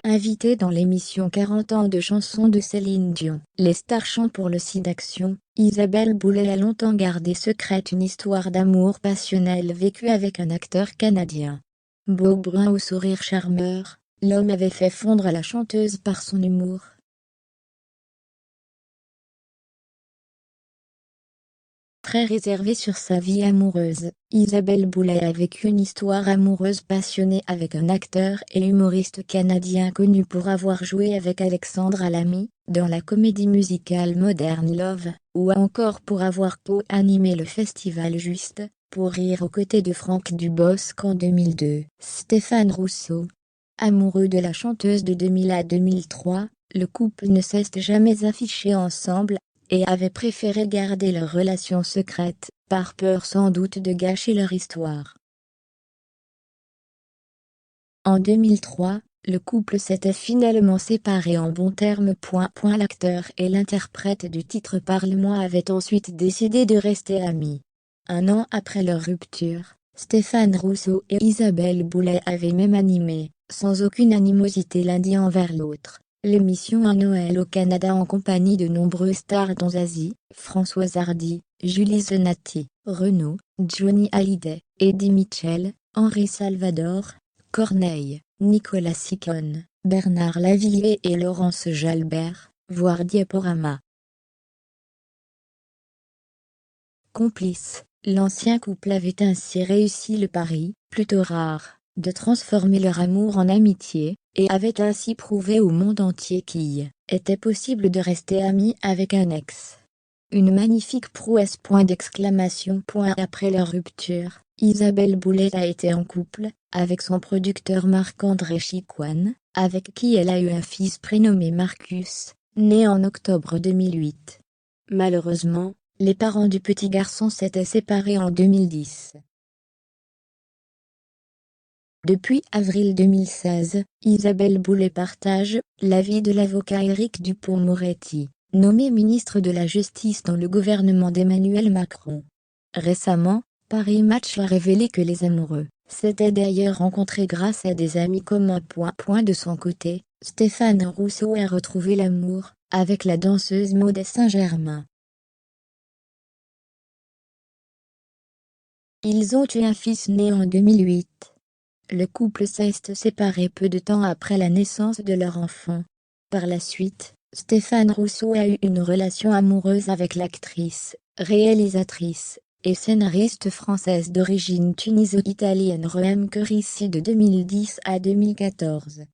Invitée dans l'émission 40 ans de chansons de Céline Dion, les stars chantent pour le SIDAction. Isabelle Boulay a longtemps gardé secrète une histoire d'amour passionnel vécue avec un acteur canadien. Beau brun au sourire charmeur, l'homme avait fait fondre la chanteuse par son humour. Très réservée sur sa vie amoureuse, Isabelle Boulay a vécu une histoire amoureuse passionnée avec un acteur et humoriste canadien connu pour avoir joué avec Alexandre Lamy dans la comédie musicale Modern Love, ou encore pour avoir co-animé le festival Juste pour rire aux côtés de Franck Dubosc en 2002. Stéphane Rousseau. Amoureux de la chanteuse de 2000 à 2003, le couple ne s'est jamais affiché ensemble et avait préféré garder leur relation secrète, par peur sans doute de gâcher leur histoire. En 2003, le couple s'était finalement séparé en bons termes. L'acteur et l'interprète du titre Parle-moi avaient ensuite décidé de rester amis. Un an après leur rupture, Stéphane Rousseau et Isabelle Boulay avaient même animé, sans aucune animosité l'un envers l'autre, l'émission Un Noël au Canada en compagnie de nombreuses stars dont Zazie, Françoise Hardy, Julie Zenati, Renaud, Johnny Hallyday, Eddie Mitchell, Henri Salvador, Corneille, Nicolas Ciccone, Bernard Lavilliers et Laurence Jalbert, voire Diaporama. Complice, l'ancien couple avait ainsi réussi le pari, plutôt rare, de transformer leur amour en amitié, et avait ainsi prouvé au monde entier qu'il était possible de rester ami avec un ex. Une magnifique prouesse. Après leur rupture, Isabelle Boulay a été en couple avec son producteur Marc-André Chicoine, avec qui elle a eu un fils prénommé Marcus, né en octobre 2008. Malheureusement, les parents du petit garçon s'étaient séparés en 2010. Depuis avril 2016, Isabelle Boulay partage la vie de l'avocat Éric Dupond-Moretti, nommé ministre de la Justice dans le gouvernement d'Emmanuel Macron. Récemment, Paris Match a révélé que les amoureux s'étaient d'ailleurs rencontrés grâce à des amis communs. De son côté, Stéphane Rousseau a retrouvé l'amour avec la danseuse Maud Saint-Germain. Ils ont eu un fils né en 2008. Le couple s'est séparé peu de temps après la naissance de leur enfant. Par la suite, Stéphane Rousseau a eu une relation amoureuse avec l'actrice, réalisatrice et scénariste française d'origine tuniso-italienne Reham Kurissi de 2010 à 2014.